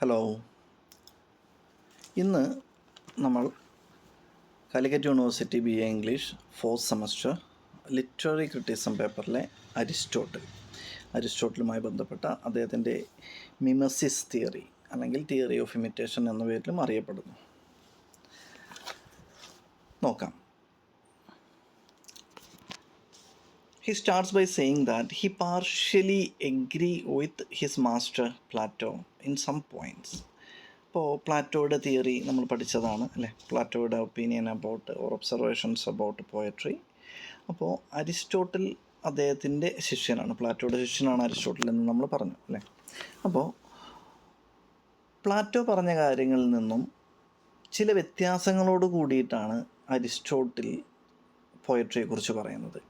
Hello. ഇന്ന് നമ്മൾ Calicut university BA English fourth semester literary criticism പേപ്പറിലെ അരിസ്റ്റോട്ടിലുമായി ബന്ധപ്പെട്ട അദ്ദേഹത്തിൻ്റെ മിമസിസ് തിയറി അല്ലെങ്കിൽ തിയറി ഓഫ് ഇമിറ്റേഷൻ എന്ന പേരിലും അറിയപ്പെടുന്നു. നോക്കാം. He starts by saying that he partially agree with his master Plato in some points. ഇപ്പോൾ പ്ലാറ്റോയുടെ തിയറി നമ്മൾ പഠിച്ചതാണ് അല്ലേ, പ്ലാറ്റോയുടെ opinion about or observations about poetry. അപ്പോൾ അരിസ്റ്റോട്ടിൽ അദ്ദേഹത്തിൻ്റെ ശിഷ്യനാണ്, പ്ലാറ്റോയുടെ ശിഷ്യനാണ് അരിസ്റ്റോട്ടിൽ എന്ന് നമ്മൾ പറഞ്ഞു അല്ലേ. അപ്പോൾ പ്ലാറ്റോ പറഞ്ഞ കാര്യങ്ങളിൽ നിന്നും ചില വ്യത്യാസങ്ങളോട് കൂടിയിട്ടാണ് അരിസ്റ്റോട്ടിൽ പോയട്രിയെക്കുറിച്ച് പറയുന്നത്.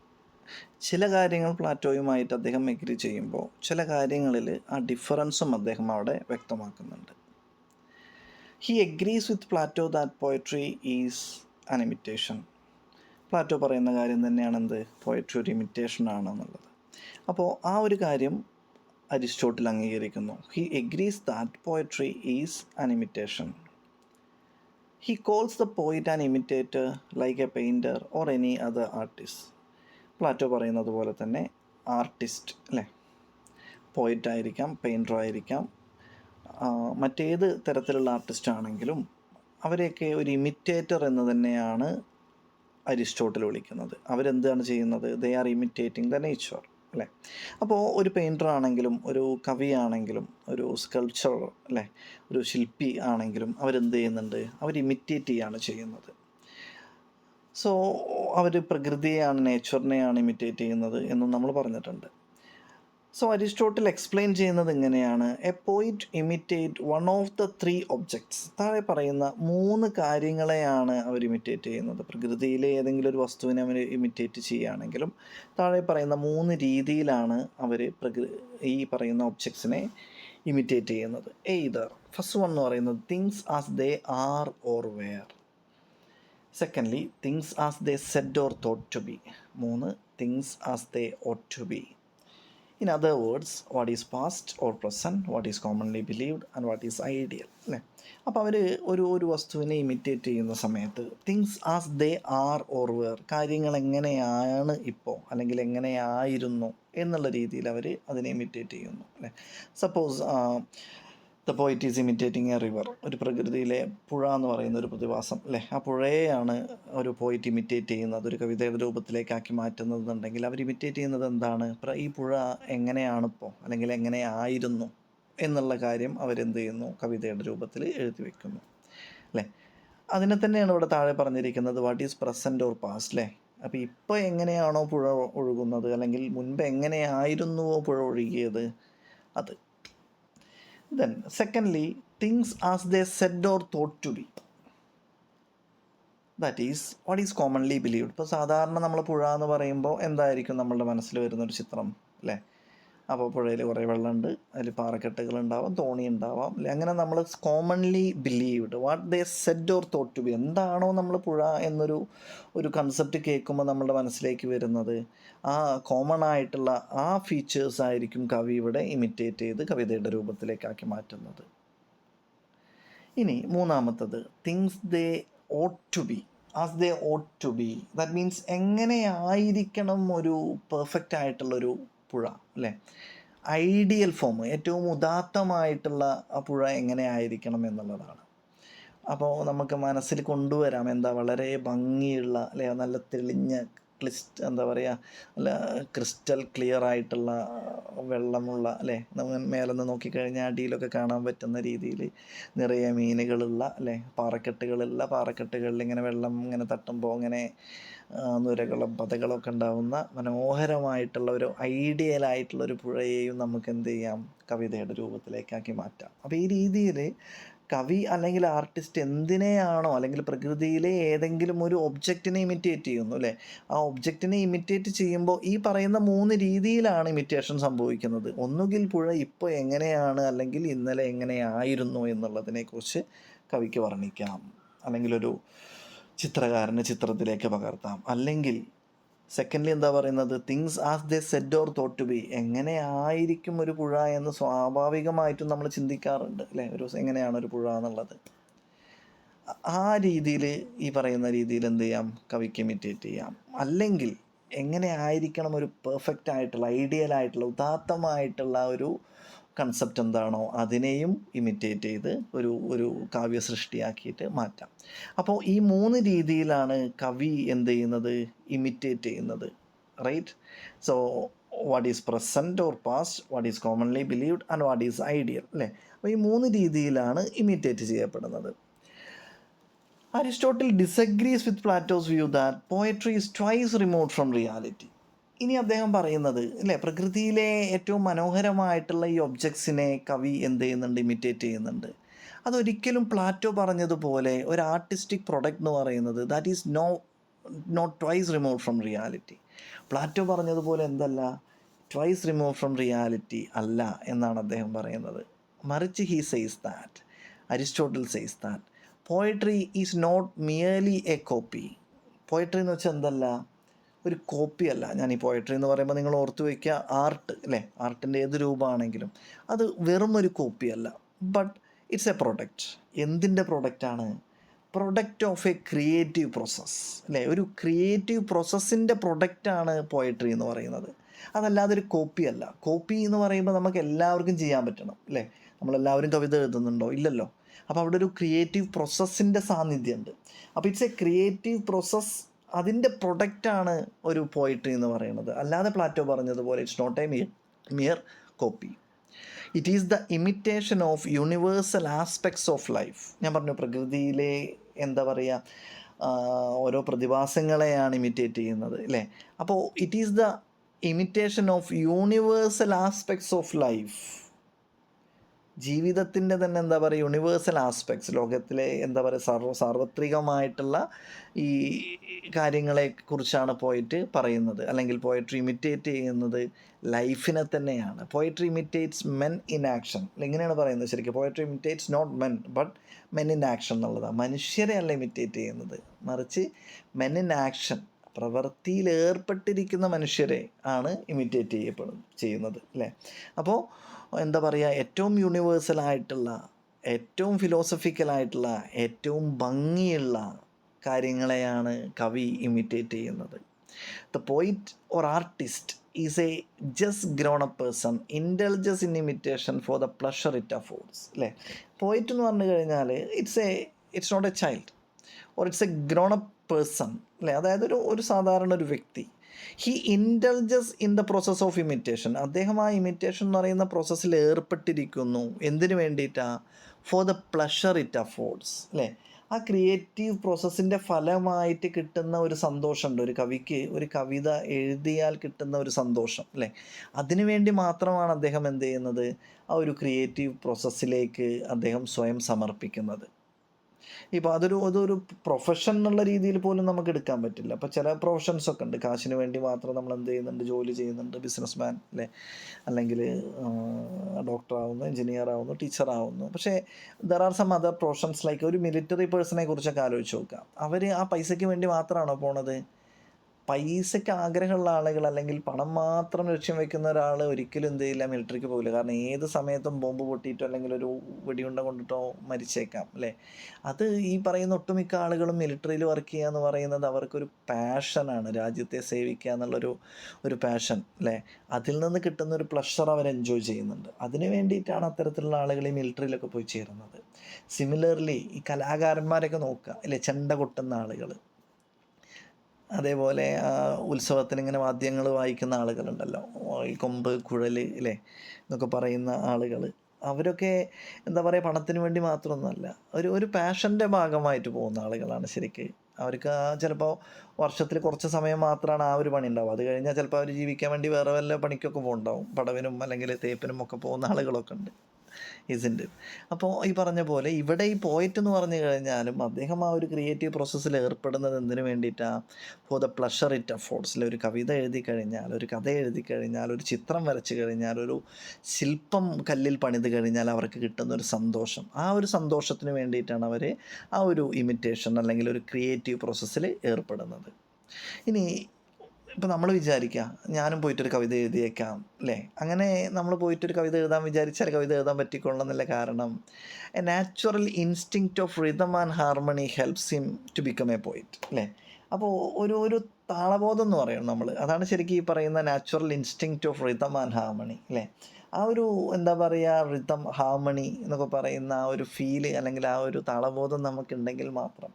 ചില കാര്യങ്ങൾ പ്ലാറ്റോയുമായിട്ട് അദ്ദേഹം എഗ്രി ചെയ്യുമ്പോൾ ചില കാര്യങ്ങളിൽ ആ ഡിഫറൻസും അദ്ദേഹം അവിടെ വ്യക്തമാക്കുന്നുണ്ട്. He agrees with Plato that poetry is an imitation. Plato പറയുന്ന കാര്യം തന്നെയാണ് എന്ത്, പോയട്രി ഒരു ഇമിറ്റേഷൻ ആണെന്നുള്ളത്. അപ്പോൾ ആ ഒരു കാര്യം അരിസ്റ്റോട്ടിൽ അംഗീകരിക്കുന്നു. He agrees that poetry is an imitation. He calls the poet an imitator like a painter or any other artist. Plato പറയുന്നത് പോലെ തന്നെ ആർട്ടിസ്റ്റ് അല്ലേ, പോയിറ്റ് ആയിരിക്കാം, പെയിൻറ്റർ ആയിരിക്കാം, മറ്റേത് തരത്തിലുള്ള ആർട്ടിസ്റ്റ് ആണെങ്കിലും അവരെയൊക്കെ ഒരു ഇമിറ്റേറ്റർ എന്ന് തന്നെയാണ് അരിസ്റ്റോട്ടിൽ വിളിക്കുന്നത്. അവരെന്താണ് ചെയ്യുന്നത്? They are imitating the nature അല്ലേ. അപ്പോൾ ഒരു പെയിൻറ്റർ ആണെങ്കിലും ഒരു കവിയാണെങ്കിലും ഒരു സ്കൾപ്ചർ അല്ലേ, ഒരു ശില്പി ആണെങ്കിലും അവരെന്ത് ചെയ്യുന്നുണ്ട്? അവർ ഇമിറ്റേറ്റ് ചെയ്യാണ് ചെയ്യുന്നത്. സോ അവർ പ്രകൃതിയെയാണ്, നേച്ചറിനെയാണ് ഇമിറ്റേറ്റ് ചെയ്യുന്നത് എന്നും നമ്മൾ പറഞ്ഞിട്ടുണ്ട്. സോ അരിസ്റ്റോട്ടിൽ എക്സ്പ്ലെയിൻ ചെയ്യുന്നത് ഇങ്ങനെയാണ്: എ പോയിറ്റ് imitate one of the 3 objects. താഴെ പറയുന്ന 3 കാര്യങ്ങളെയാണ് അവർ ഇമിറ്റേറ്റ് ചെയ്യുന്നത്. പ്രകൃതിയിലെ ഏതെങ്കിലും ഒരു വസ്തുവിനെ അവർ ഇമിറ്റേറ്റ് ചെയ്യുകയാണെങ്കിലും താഴെ പറയുന്ന 3 രീതിയിലാണ് അവർ ഈ പറയുന്ന ഒബ്ജക്ട്സിനെ ഇമിറ്റേറ്റ് ചെയ്യുന്നത്. എയ്തർ, ഫസ്റ്റ് വൺ എന്ന് പറയുന്നത് things as they are or were. Secondly, things as they said or thought to be. 3, things as they ought to be. In other words, what is past or present, what is commonly believed and what is ideal അല്ലേ. അപ്പോൾ അവർ ഒരു വസ്തുവിനെ imitate ചെയ്യുന്ന സമയത്ത് things as they are or were, കാര്യങ്ങൾ എങ്ങനെയാണ് ഇപ്പോൾ അല്ലെങ്കിൽ എങ്ങനെയായിരുന്നു എന്നുള്ള രീതിയിൽ അവർ അതിനെ ഇമിറ്റേറ്റ് ചെയ്യുന്നു അല്ലേ. Suppose the poet is imitating A river. ഒരു പ്രകൃതിയിലെ പുഴ എന്ന് പറയുന്ന ഒരു പ്രതിഭാസം അല്ലേ, ആ പുഴയെയാണ് ഒരു പോയിറ്റ് ഇമിറ്റേറ്റ് ചെയ്യുന്നത്, ഒരു കവിതയുടെ രൂപത്തിലേക്കാക്കി മാറ്റുന്നതെന്നുണ്ടെങ്കിൽ അവർ ഇമിറ്റേറ്റ് ചെയ്യുന്നത് എന്താണ്? ഈ പുഴ എങ്ങനെയാണിപ്പോൾ അല്ലെങ്കിൽ എങ്ങനെയായിരുന്നു എന്നുള്ള കാര്യം അവരെന്ത് ചെയ്യുന്നു? കവിതയുടെ രൂപത്തിൽ എഴുതി വയ്ക്കുന്നു അല്ലേ. അതിനെ തന്നെയാണ് ഇവിടെ താഴെ പറഞ്ഞിരിക്കുന്നത്, what is present or past അല്ലേ. അപ്പോൾ ഇപ്പോൾ എങ്ങനെയാണോ പുഴ ഒഴുകുന്നത് അല്ലെങ്കിൽ മുൻപ് എങ്ങനെയായിരുന്നുവോ പുഴ ഒഴുകിയത് അത്. Then secondly, things as they said or thought to be. That is what is commonly believed. ഇപ്പോൾ സാധാരണ നമ്മൾ പുഴ എന്ന് പറയുമ്പോൾ എന്തായിരിക്കും നമ്മളുടെ മനസ്സിൽ വരുന്നൊരു ചിത്രം അല്ലേ. അപ്പോൾ പുഴയിൽ കുറേ വെള്ളമുണ്ട്, അതിൽ പാറക്കെട്ടുകൾ ഉണ്ടാവാം, തോണി ഉണ്ടാവാം അല്ലേ. അങ്ങനെ നമ്മൾ commonly believed, what they said or thought to be, എന്താണോ നമ്മൾ പുഴ എന്നൊരു കൺസെപ്റ്റ് കേൾക്കുമ്പോൾ നമ്മുടെ മനസ്സിലേക്ക് വരുന്നത് ആ കോമൺ ആയിട്ടുള്ള ആ ഫീച്ചേഴ്സ് ആയിരിക്കും കവി ഇവിടെ ഇമിറ്റേറ്റ് ചെയ്ത് കവിതയുടെ രൂപത്തിലേക്കാക്കി മാറ്റുന്നത്. ഇനി മൂന്നാമത്തത്, things they ought to be as they ought to be. That means എങ്ങനെയായിരിക്കണം ഒരു പെർഫെക്റ്റ് ആയിട്ടുള്ളൊരു പുഴ അല്ലേ, ഐഡിയൽ ഫോം, ഏറ്റവും ഉദാത്തമായിട്ടുള്ള ആ പുഴ എങ്ങനെ ആയിരിക്കണം എന്നുള്ളതാണ്. അപ്പോൾ നമുക്ക് മനസ്സിൽ കൊണ്ടുവരാം എന്താ, വളരെ ഭംഗിയുള്ള അല്ലെ, നല്ല തെളിഞ്ഞ എന്താ പറയുക, നല്ല ക്രിസ്റ്റൽ ക്ലിയർ ആയിട്ടുള്ള വെള്ളമുള്ള അല്ലേ, നമ്മൾ മേലെ നിന്ന് നോക്കിക്കഴിഞ്ഞാൽ അടിയിലൊക്കെ കാണാൻ പറ്റുന്ന രീതിയിൽ നിറയെ മീനുകളുള്ള അല്ലേ, പാറക്കെട്ടുകളിൽ ഇങ്ങനെ വെള്ളം ഇങ്ങനെ തട്ടുമ്പോൾ ഇങ്ങനെ നുരകളും പതകളൊക്കെ ഉണ്ടാകുന്ന മനോഹരമായിട്ടുള്ള ഒരു ഐഡിയലായിട്ടുള്ളൊരു പുഴയെയും നമുക്ക് എന്ത് ചെയ്യാം, കവിതയുടെ രൂപത്തിലേക്കാക്കി മാറ്റാം. അപ്പോൾ ഈ രീതിയിൽ കവി അല്ലെങ്കിൽ ആർട്ടിസ്റ്റ് എന്തിനെയാണോ അല്ലെങ്കിൽ പ്രകൃതിയിലെ ഏതെങ്കിലും ഒരു ഒബ്ജക്റ്റിനെ ഇമിറ്റേറ്റ് ചെയ്യുന്നു അല്ലേ, ആ ഒബ്ജക്റ്റിനെ ഇമിറ്റേറ്റ് ചെയ്യുമ്പോൾ ഈ പറയുന്ന 3 രീതിയിലാണ് ഇമിറ്റേഷൻ സംഭവിക്കുന്നത്. ഒന്നുകിൽ പുഴ ഇപ്പോൾ എങ്ങനെയാണ് അല്ലെങ്കിൽ ഇന്നലെ എങ്ങനെയായിരുന്നു എന്നുള്ളതിനെക്കുറിച്ച് കവിക്ക് വർണ്ണിക്കാം, അല്ലെങ്കിൽ ഒരു ചിത്രകാരന് ചിത്രത്തിലേക്ക് പകർത്താം, അല്ലെങ്കിൽ സെക്കൻഡ്ലി എന്താ പറയുന്നത്, things as they said or thought to be. എങ്ങനെ ആയിരിക്കും ഒരു പുഴ എന്ന് സ്വാഭാവികമായിട്ടും നമ്മൾ ചിന്തിക്കാറുണ്ട് അല്ലേ, ഒരു എങ്ങനെയാണ് ഒരു പുഴ എന്നുള്ളത്. ആ രീതിയിൽ, ഈ പറയുന്ന രീതിയിൽ എന്ത് ചെയ്യാം, കവിക്ക് ഇമിറ്റേറ്റ് ചെയ്യാം. അല്ലെങ്കിൽ എങ്ങനെ ആയിരിക്കണം ഒരു പെർഫെക്റ്റ് ആയിട്ടുള്ള, ഐഡിയൽ ആയിട്ടുള്ള, ഉദാത്തമായിട്ടുള്ള ഒരു കൺസെപ്റ്റ് എന്താണോ അതിനെയും ഇമിറ്റേറ്റ് ചെയ്ത് ഒരു ഒരു കാവ്യ സൃഷ്ടിയാക്കിയിട്ട് മാറ്റാം. അപ്പോൾ ഈ 3 രീതിയിലാണ് കവി എന്ത് ചെയ്യുന്നത്, ഇമിറ്റേറ്റ് ചെയ്യുന്നത്. Right. So what is present or past, what is commonly believed and what is ideal അല്ലേ. അപ്പോൾ ഈ 3 രീതിയിലാണ് ഇമിറ്റേറ്റ് ചെയ്യപ്പെടുന്നത്. Aristotle disagrees with Plato's view that poetry is twice remote from reality. ഇനി അദ്ദേഹം പറയുന്നത് അല്ലേ, പ്രകൃതിയിലെ ഏറ്റവും മനോഹരമായിട്ടുള്ള ഈ ഒബ്ജക്ട്സിനെ കവി എന്ത് ചെയ്യുന്നുണ്ട്, ഇമിറ്റേറ്റ് ചെയ്യുന്നുണ്ട്. അതൊരിക്കലും പ്ലാറ്റോ പറഞ്ഞതുപോലെ ഒരു ആർട്ടിസ്റ്റിക് പ്രൊഡക്റ്റ് എന്ന് പറയുന്നത് that is not twice remote from reality. Plato പറഞ്ഞതുപോലെ എന്തല്ല, ട്വൈസ് റിമൂവ് ഫ്രം റിയാലിറ്റി അല്ല എന്നാണ് അദ്ദേഹം പറയുന്നത്. മറിച്ച് he says that, Aristotle says that poetry is not merely a copy. Poetry എന്ന് വെച്ചാൽ എന്തല്ല, ഒരു കോപ്പി അല്ല. ഞാൻ ഈ പോയട്രി എന്ന് പറയുമ്പോൾ നിങ്ങൾ ഓർത്ത് വയ്ക്കുക, ആർട്ട് അല്ലേ, ആർട്ടിൻ്റെ ഏത് രൂപമാണെങ്കിലും അത് വെറും ഒരു കോപ്പി അല്ല. But it's A product. എന്തിൻ്റെ പ്രൊഡക്റ്റാണ്? Product of A creative process അല്ലേ, ഒരു ക്രിയേറ്റീവ് പ്രോസസ്സിൻ്റെ പ്രൊഡക്റ്റാണ് പോയട്രി എന്ന് പറയുന്നത്. അതല്ലാതെ ഒരു കോപ്പി അല്ല. കോപ്പി എന്ന് പറയുമ്പോൾ നമുക്ക് എല്ലാവർക്കും ചെയ്യാൻ പറ്റണം അല്ലേ, നമ്മളെല്ലാവരും കവിത എഴുതുന്നുണ്ടോ? ഇല്ലല്ലോ. അപ്പോൾ അവിടെ ഒരു ക്രിയേറ്റീവ് പ്രോസസ്സിൻ്റെ സാന്നിധ്യമുണ്ട്. അപ്പോൾ ഇറ്റ്സ് എ ക്രിയേറ്റീവ് പ്രോസസ്സ്, അതിൻ്റെ പ്രൊഡക്റ്റാണ് ഒരു പോയിട്രി എന്ന് പറയുന്നത്. അല്ലാതെ പ്ലാറ്റോ പറഞ്ഞതുപോലെ it's not a mere copy. It is the imitation of universal aspects of life. ഞാൻ പറഞ്ഞു പ്രകൃതിയിലെ എന്താ പറയുക, ഓരോ പ്രതിഭാസങ്ങളെയാണ് ഇമിറ്റേറ്റ് ചെയ്യുന്നത് അല്ലേ. അപ്പോൾ it is the imitation of universal aspects of life. ജീവിതത്തിൻ്റെ തന്നെ എന്താ പറയുക, യൂണിവേഴ്സൽ ആസ്പെക്ട്സ്, ലോകത്തിലെ എന്താ പറയുക സാർവത്രികമായിട്ടുള്ള ഈ കാര്യങ്ങളെക്കുറിച്ചാണ് പോയിട്ട് പറയുന്നത്. അല്ലെങ്കിൽ പോയട്രി ഇമിറ്റേറ്റ് ചെയ്യുന്നത് ലൈഫിനെ തന്നെയാണ്. Poetry imitates men in action. എങ്ങനെയാണ് പറയുന്നത് ശരിക്കും? Poetry imitates not men but men in action എന്നുള്ളതാണ്. മനുഷ്യരെ അല്ല ഇമിറ്റേറ്റ് ചെയ്യുന്നത്, മറിച്ച് മെൻ ഇൻ ആക്ഷൻ, പ്രവൃത്തിയിൽ ഏർപ്പെട്ടിരിക്കുന്ന മനുഷ്യരെ ആണ് ഇമിറ്റേറ്റ് ചെയ്യുന്നത് അല്ലേ. അപ്പോൾ എന്താ പറയുക, ഏറ്റവും യൂണിവേഴ്സലായിട്ടുള്ള, ഏറ്റവും ഫിലോസഫിക്കലായിട്ടുള്ള, ഏറ്റവും ഭംഗിയുള്ള കാര്യങ്ങളെയാണ് കവി ഇമിറ്റേറ്റ് ചെയ്യുന്നത്. The poet or artist is a just grown up person intelligence in imitation for the pleasure it affords അല്ലേ. പോയിറ്റ് എന്ന് പറഞ്ഞു കഴിഞ്ഞാൽ it's not a child or it's a grown up person അല്ലേ. അതായത് ഒരു സാധാരണ ഒരു വ്യക്തി, he intelligence in the process of imitation. അദ്ദേഹം ആ ഇമിറ്റേഷൻ എന്ന് പറയുന്ന പ്രോസസ്സിൽ ഏർപ്പെട്ടിരിക്കുന്നു. എന്തിനു വേണ്ടിയിട്ടാണ്? For the pleasure it affords അല്ലേ. ആ ക്രിയേറ്റീവ് പ്രോസസ്സിൻ്റെ ഫലമായിട്ട് കിട്ടുന്ന ഒരു സന്തോഷമുണ്ട് ഒരു കവിക്ക്. ഒരു കവിത എഴുതിയാൽ കിട്ടുന്ന ഒരു സന്തോഷം അല്ലേ, അതിനു വേണ്ടി മാത്രമാണ് അദ്ദേഹം എന്ത് ചെയ്യുന്നത്, ആ ഒരു ക്രിയേറ്റീവ് പ്രോസസ്സിലേക്ക് അദ്ദേഹം സ്വയം സമർപ്പിക്കുന്നത്. ഇപ്പോൾ അതൊരു പ്രൊഫഷൻ എന്നുള്ള രീതിയിൽ പോലും നമുക്ക് എടുക്കാൻ പറ്റില്ല. അപ്പോൾ ചില പ്രൊഫഷൻസൊക്കെ ഉണ്ട്, കാശിന് വേണ്ടി മാത്രം നമ്മൾ എന്ത് ചെയ്യുന്നുണ്ട്, ജോലി ചെയ്യുന്നുണ്ട്. ബിസിനസ് മാൻ അല്ലേ, അല്ലെങ്കിൽ ഡോക്ടറാവുന്നു, എഞ്ചിനീയർ ആവുന്നു, ടീച്ചർ ആവുന്നു. പക്ഷേ there are some other professions like ഒരു മിലിറ്ററി പേഴ്സണെ കുറിച്ചൊക്കെ ആലോചിച്ച് നോക്കുക. അവർ ആ പൈസയ്ക്ക് വേണ്ടി മാത്രമാണോ പോണത്? പൈസയ്ക്ക് ആഗ്രഹമുള്ള ആളുകൾ, അല്ലെങ്കിൽ പണം മാത്രം ലക്ഷ്യം വെക്കുന്ന ഒരാൾ ഒരിക്കലും എന്ത് ചെയ്യില്ല, മിലിറ്ററിക്ക് പോകില്ല. കാരണം ഏത് സമയത്തും ബോംബ് പൊട്ടിയിട്ടോ അല്ലെങ്കിൽ ഒരു വെടിയുണ്ട കൊണ്ടിട്ടോ മരിച്ചേക്കാം അല്ലേ. അത് ഈ പറയുന്ന ഒട്ടുമിക്ക ആളുകളും മിലിറ്ററിയിൽ വർക്ക് ചെയ്യുക എന്ന് പറയുന്നത് അവർക്കൊരു പാഷനാണ്, രാജ്യത്തെ സേവിക്കുക എന്നുള്ളൊരു പാഷൻ അല്ലേ. അതിൽ നിന്ന് കിട്ടുന്ന ഒരു പ്ലഷർ അവർ എൻജോയ് ചെയ്യുന്നുണ്ട്. അതിന് വേണ്ടിയിട്ടാണ് അത്തരത്തിലുള്ള ആളുകൾ ഈ മിലിറ്ററിയിലൊക്കെ പോയി ചേരുന്നത്. സിമിലർലി ഈ കലാകാരന്മാരൊക്കെ നോക്കുക അല്ലേ, ചെണ്ട കൊട്ടുന്ന ആളുകൾ, അതേപോലെ ഉത്സവത്തിന് ഇങ്ങനെ വാദ്യങ്ങൾ വായിക്കുന്ന ആളുകളുണ്ടല്ലോ, ഈ കൊമ്പ്, കുഴൽ അല്ലേ എന്നൊക്കെ പറയുന്ന ആളുകൾ, അവരൊക്കെ എന്താ പറയുക, പണത്തിന് വേണ്ടി മാത്രമൊന്നുമല്ല, ഒരു പാഷൻ്റെ ഭാഗമായിട്ട് പോകുന്ന ആളുകളാണ് ശരിക്ക്. അവർക്ക് ചിലപ്പോൾ വർഷത്തിൽ കുറച്ച് സമയം മാത്രമാണ് ആ ഒരു പണി ഉണ്ടാവും. അത് കഴിഞ്ഞാൽ ചിലപ്പോൾ അവർ ജീവിക്കാൻ വേണ്ടി വേറെ വല്ല പണിക്കൊക്കെ പോകുന്നുണ്ടാവും, പടവിനും അല്ലെങ്കിൽ തേപ്പിനും ഒക്കെ പോകുന്ന ആളുകളൊക്കെ ഉണ്ട്. ഇസിൻറ്റ്. അപ്പോൾ ഈ പറഞ്ഞ പോലെ ഇവിടെ ഈ പോയറ്റ് എന്ന് പറഞ്ഞു കഴിഞ്ഞാലും അദ്ദേഹം ആ ഒരു ക്രിയേറ്റീവ് പ്രോസസ്സിൽ ഏർപ്പെടുന്നത് എന്തിനു വേണ്ടിയിട്ടാണ്? ഫോർ ദ പ്ലഷർ ഇറ്റ് അഫോർഡ്സിൽ. ഒരു കവിത എഴുതി കഴിഞ്ഞാൽ, ഒരു കഥ എഴുതി കഴിഞ്ഞാൽ, ഒരു ചിത്രം വരച്ച് കഴിഞ്ഞാൽ, ഒരു ശില്പം കല്ലിൽ പണിത് കഴിഞ്ഞാൽ അവർക്ക് കിട്ടുന്ന ഒരു സന്തോഷം, ആ ഒരു സന്തോഷത്തിന് വേണ്ടിയിട്ടാണ് അവർ ആ ഒരു ഇമിറ്റേഷൻ അല്ലെങ്കിൽ ഒരു ക്രിയേറ്റീവ് പ്രോസസ്സിൽ ഏർപ്പെടുന്നത്. ഇനി ഇപ്പം നമ്മൾ വിചാരിക്കുക ഞാനും പോയിട്ടൊരു കവിത എഴുതിയേക്കാം അല്ലേ, അങ്ങനെ നമ്മൾ പോയിട്ടൊരു കവിത എഴുതാൻ വിചാരിച്ചാൽ കവിത എഴുതാൻ പറ്റിക്കൊള്ളുന്നില്ല. കാരണം a natural instinct of rhythm and harmony helps him to become a poet അല്ലേ. അപ്പോൾ ഒരു താളബോധം എന്ന് പറയണം നമ്മൾ, അതാണ് ശരിക്കും ഈ പറയുന്ന natural instinct of rhythm and harmony അല്ലേ. ആ ഒരു എന്താ പറയുക, റിതം ഹാർമണി എന്നൊക്കെ പറയുന്ന ആ ഒരു ഫീല് അല്ലെങ്കിൽ ആ ഒരു താളബോധം നമുക്കുണ്ടെങ്കിൽ മാത്രം,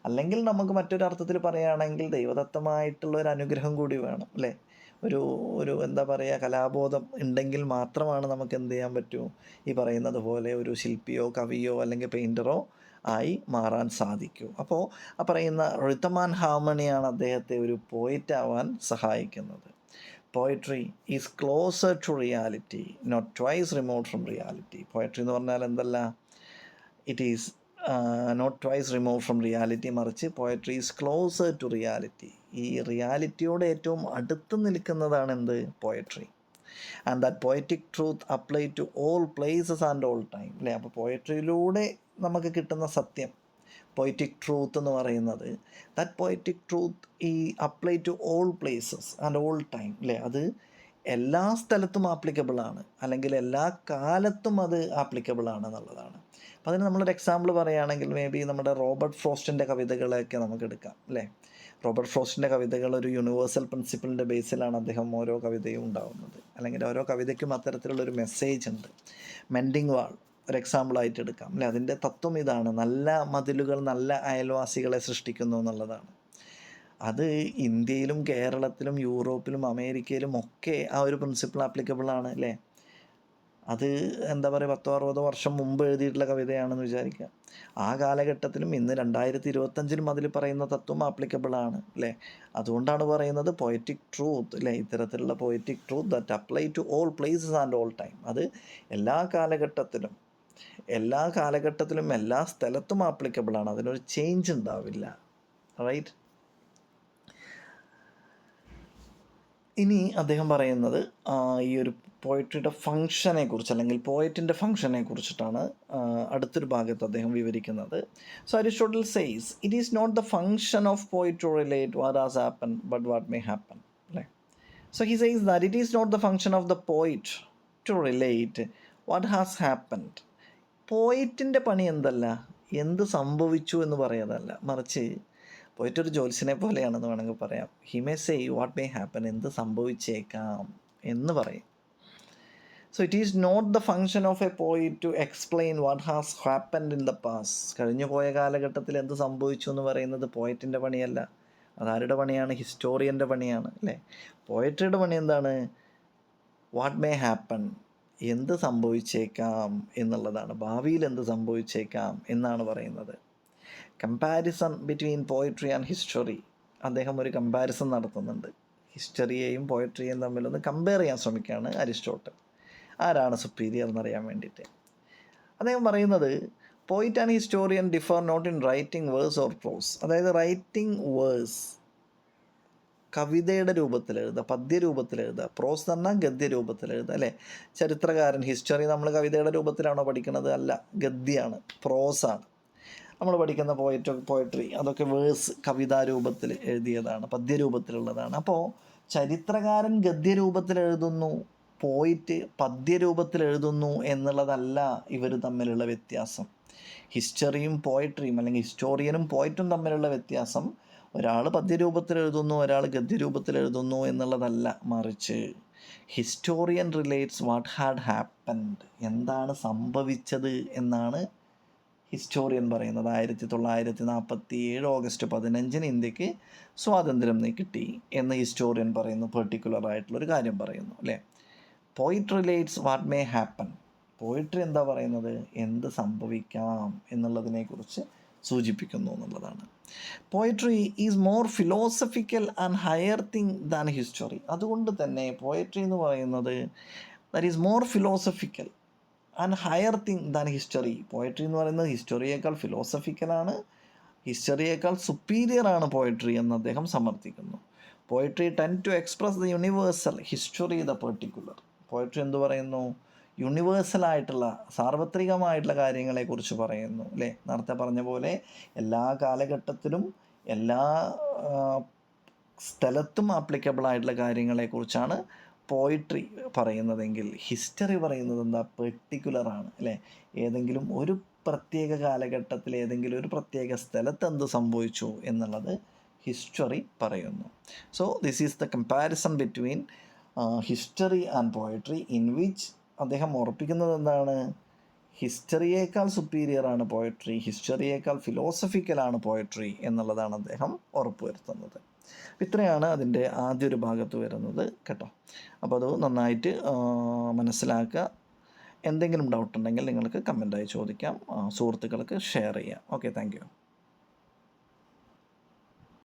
അല്ലെങ്കിൽ നമുക്ക് മറ്റൊരർത്ഥത്തിൽ പറയുകയാണെങ്കിൽ ദൈവദത്തമായിട്ടുള്ള ഒരു അനുഗ്രഹം കൂടി വേണം അല്ലേ. ഒരു ഒരു എന്താ പറയുക, കലാബോധം ഉണ്ടെങ്കിൽ മാത്രമാണ് നമുക്ക് എന്ത് ചെയ്യാൻ പറ്റൂ, ഈ പറയുന്നത് പോലെ ഒരു ശില്പിയോ കവിയോ അല്ലെങ്കിൽ പെയിൻറ്ററോ ആയി മാറാൻ സാധിക്കൂ. അപ്പോൾ ആ പറയുന്ന റിതം ആൻഡ് ഹാർമണിയാണ് അദ്ദേഹത്തെ ഒരു പോയിറ്റ് ആവാൻ സഹായിക്കുന്നത്. Poetry is closer to reality not twice remote from reality. Poetry എന്ന് പറഞ്ഞാൽ എന്തല്ല, it is not twice remove from reality, മറിച്ച് poetry is closer to reality. ഈ റിയാലിറ്റിയോട് ഏറ്റവും അടുത്ത് നിൽക്കുന്നതാണ് എന്ത്, poetry. And that poetic truth apply to all places and all time അല്ലേ. അപ്പോൾ പോയട്രിയിലൂടെ നമുക്ക് കിട്ടുന്ന സത്യം, പോയറ്റിക് ട്രൂത്ത് എന്ന് പറയുന്നത്, ദാറ്റ് പോയറ്റിക് ട്രൂത്ത് ഈ apply to all places and all time അല്ലേ. അത് എല്ലാ സ്ഥലത്തും ആപ്ലിക്കബിളാണ്, അല്ലെങ്കിൽ എല്ലാ കാലത്തും അത് ആപ്ലിക്കബിളാണ് എന്നുള്ളതാണ്. അപ്പോൾ അതിന് നമ്മളൊരു എക്സാമ്പിൾ പറയുകയാണെങ്കിൽ മേ ബി നമ്മുടെ റോബർട്ട് ഫ്രോസ്റ്റിൻ്റെ കവിതകളൊക്കെ നമുക്ക് എടുക്കാം അല്ലേ. റോബർട്ട് ഫ്രോസ്റ്റിൻ്റെ കവിതകൾ ഒരു യൂണിവേഴ്സൽ പ്രിൻസിപ്പിളിൻ്റെ ബേസിലാണ് അദ്ദേഹം ഓരോ കവിതയും ഉണ്ടാകുന്നത്, അല്ലെങ്കിൽ ഓരോ കവിതയ്ക്കും അത്തരത്തിലുള്ളൊരു മെസ്സേജ് ഉണ്ട്. മെൻഡിങ് വാൾ ഒരു എക്സാമ്പിളായിട്ട് എടുക്കാം അല്ലേ. അതിൻ്റെ തത്വം ഇതാണ്, നല്ല മതിലുകൾ നല്ല അയൽവാസികളെ സൃഷ്ടിക്കുന്നു എന്നുള്ളതാണ്. അത് ഇന്ത്യയിലും കേരളത്തിലും യൂറോപ്പിലും അമേരിക്കയിലും ഒക്കെ ആ ഒരു പ്രിൻസിപ്പിൾ ആപ്ലിക്കബിളാണ് അല്ലേ. അത് എന്താ പറയുക, 10-60 വർഷം മുമ്പ് എഴുതിയിട്ടുള്ള കവിതയാണെന്ന് വിചാരിക്കുക. ആ കാലഘട്ടത്തിലും ഇന്ന് 2025 അതിൽ പറയുന്ന തത്വം ആപ്ലിക്കബിളാണ് അല്ലേ. അതുകൊണ്ടാണ് പറയുന്നത് പോയറ്റിക് ട്രൂത്ത് അല്ലേ, ഇത്തരത്തിലുള്ള poetic truth that apply to all places and all time. അത് എല്ലാ കാലഘട്ടത്തിലും എല്ലാ സ്ഥലത്തും ആപ്ലിക്കബിളാണ്, അതിനൊരു ചേഞ്ച് ഉണ്ടാവില്ല. റൈറ്റ്. ഇനി അദ്ദേഹം പറയുന്നത് ഈ ഒരു പോയട്രിയുടെ ഫങ്ഷനെ കുറിച്ച്, അല്ലെങ്കിൽ പോയറ്റിൻ്റെ ഫങ്ഷനെ കുറിച്ചിട്ടാണ് അടുത്തൊരു ഭാഗത്ത് അദ്ദേഹം വിവരിക്കുന്നത്. So Aristotle says it is not the function of poet to relate what has happen but what may happen അല്ലേ. So he says that it is not the function of the poet to relate what has happened. പോയിറ്റിൻ്റെ പണി എന്തല്ല, എന്ത് സംഭവിച്ചു എന്ന് പറയുന്നതല്ല, മറിച്ച് പോയിട്ട് ഒരു ജ്യോത്സ്യനെ പോലെയാണെന്ന് വേണമെങ്കിൽ പറയാം. He may say what may happen, എന്ത് സംഭവിച്ചേക്കാം എന്ന് പറയും. So it is not the function of a poet to explain what has happened in the past. കഴിഞ്ഞു പോയ കാലഘട്ടത്തിൽ എന്ത് സംഭവിച്ചു എന്ന് പറയുന്നത് പോയറ്റിൻ്റെ പണിയല്ല. അതാരുടെ പണിയാണ്, ഹിസ്റ്റോറിയൻ്റെ പണിയാണ് അല്ലേ. പോയട്രിയുടെ പണി എന്താണ്, വാട്ട് മേ ഹാപ്പൻ, എന്ത് സംഭവിച്ചേക്കാം എന്നുള്ളതാണ്, ഭാവിയിൽ എന്ത് സംഭവിച്ചേക്കാം എന്നാണ് പറയുന്നത്. Comparison between poetry and history, അദ്ദേഹം ഒരു കമ്പാരിസൺ നടത്തുന്നുണ്ട്. ഹിസ്റ്ററിയെയും പോയട്രിയെയും തമ്മിലൊന്ന് കമ്പയർ ചെയ്യാൻ ശ്രമിക്കുകയാണ് അരിസ്റ്റോട്ടൽ. ആരാണ് സുപ്പീരിയർ എന്നറിയാൻ വേണ്ടിയിട്ട്. അദ്ദേഹം പറയുന്നത് poet and historian differ not in writing verse or prose. അതായത് റൈറ്റിംഗ് വേഴ്സ് കവിതയുടെ രൂപത്തിൽ എഴുതുക, പദ്യരൂപത്തിൽ എഴുതുക. പ്രോസ് എന്ന് പറഞ്ഞാൽ ഗദ്യരൂപത്തിൽ എഴുതുക അല്ലേ. ചരിത്രകാരൻ, ഹിസ്റ്ററി നമ്മൾ കവിതയുടെ രൂപത്തിലാണോ പഠിക്കുന്നത്, അല്ല, ഗദ്യമാണ്, പ്രോസാണ്. നമ്മൾ പഠിക്കുന്ന പോയട്രി അതൊക്കെ വേഴ്സ് കവിതാരൂപത്തിൽ എഴുതിയതാണ്, പദ്യരൂപത്തിലുള്ളതാണ്. അപ്പോൾ ചരിത്രകാരൻ ഗദ്യരൂപത്തിൽ എഴുതുന്നു, പോയിറ്റ് പദ്യരൂപത്തിൽ എഴുതുന്നു എന്നുള്ളതല്ല ഇവർ തമ്മിലുള്ള വ്യത്യാസം. ഹിസ്റ്ററിയും പോയട്രിയും അല്ലെങ്കിൽ ഹിസ്റ്റോറിയനും പോയറ്റും തമ്മിലുള്ള വ്യത്യാസം ഒരാൾ പദ്യരൂപത്തിൽ എഴുതുന്നു, ഒരാൾ ഗദ്യരൂപത്തിൽ എഴുതുന്നു എന്നുള്ളതല്ല, മറിച്ച് historian relates what had happened, എന്താണ് സംഭവിച്ചത് എന്നാണ് ഹിസ്റ്റോറിയൻ പറയുന്നത്. 1947 ഓഗസ്റ്റ് 15 ഇന്ത്യക്ക് സ്വാതന്ത്ര്യം കിട്ടി എന്ന് ഹിസ്റ്റോറിയൻ പറയുന്നു, പെർട്ടിക്കുലർ ആയിട്ടുള്ളൊരു കാര്യം പറയുന്നു അല്ലേ. Poet relates what may happen, poetry എന്താ പറയുന്നത്, എന്ത് സംഭവിക്കാം എന്നുള്ളതിനെക്കുറിച്ച് സൂചിപ്പിക്കുന്നു എന്നുള്ളതാണ്. Poetry is more philosophical and higher thing than history. അതുകൊണ്ട് തന്നെ പോയട്രി എന്ന് പറയുന്നത് that is more philosophical and higher thing than history. Poetry എന്ന് പറയുന്നത് ഹിസ്റ്ററിയേക്കാൾ ഫിലോസഫിക്കലാണ്, ഹിസ്റ്ററിയേക്കാൾ സുപ്പീരിയർ ആണ് പോയട്രി എന്ന് അദ്ദേഹം സമർത്ഥിക്കുന്നു. Poetry tend to express the universal, history the particular. Poetry എന്ത് പറയുന്നു, യൂണിവേഴ്സലായിട്ടുള്ള സാർവത്രികമായിട്ടുള്ള കാര്യങ്ങളെക്കുറിച്ച് പറയുന്നു അല്ലേ. നേരത്തെ പറഞ്ഞ പോലെ എല്ലാ കാലഘട്ടത്തിലും എല്ലാ സ്ഥലത്തും ആപ്ലിക്കബിൾ ആയിട്ടുള്ള കാര്യങ്ങളെക്കുറിച്ചാണ് പോയിട്രി പറയുന്നതെങ്കിൽ ഹിസ്റ്ററി പറയുന്നത് എന്താ, പെർട്ടിക്കുലറാണ് അല്ലേ. ഏതെങ്കിലും ഒരു പ്രത്യേക കാലഘട്ടത്തിൽ ഏതെങ്കിലും ഒരു പ്രത്യേക സ്ഥലത്ത് എന്ത് സംഭവിച്ചു എന്നുള്ളത് ഹിസ്റ്ററി പറയുന്നു. So this is the comparison between history and poetry, in which അദ്ദേഹം ഉറപ്പിക്കുന്നത് എന്താണ്, ഹിസ്റ്ററിയേക്കാൾ സുപ്പീരിയറാണ് പോയട്രി, ഹിസ്റ്ററിയേക്കാൾ ഫിലോസഫിക്കലാണ് പോയട്രി എന്നുള്ളതാണ് അദ്ദേഹം ഉറപ്പുവരുത്തുന്നത്. ഇത്രയാണ് അതിൻ്റെ ആദ്യൊരു ഭാഗത്ത് വരുന്നത് കേട്ടോ. അപ്പോൾ അത് നന്നായിട്ട് മനസ്സിലാക്കുക. എന്തെങ്കിലും ഡൗട്ട് ഉണ്ടെങ്കിൽ നിങ്ങൾക്ക് കമൻറ്റായി ചോദിക്കാം, സുഹൃത്തുക്കൾക്ക് ഷെയർ ചെയ്യാം. Okay, thank you.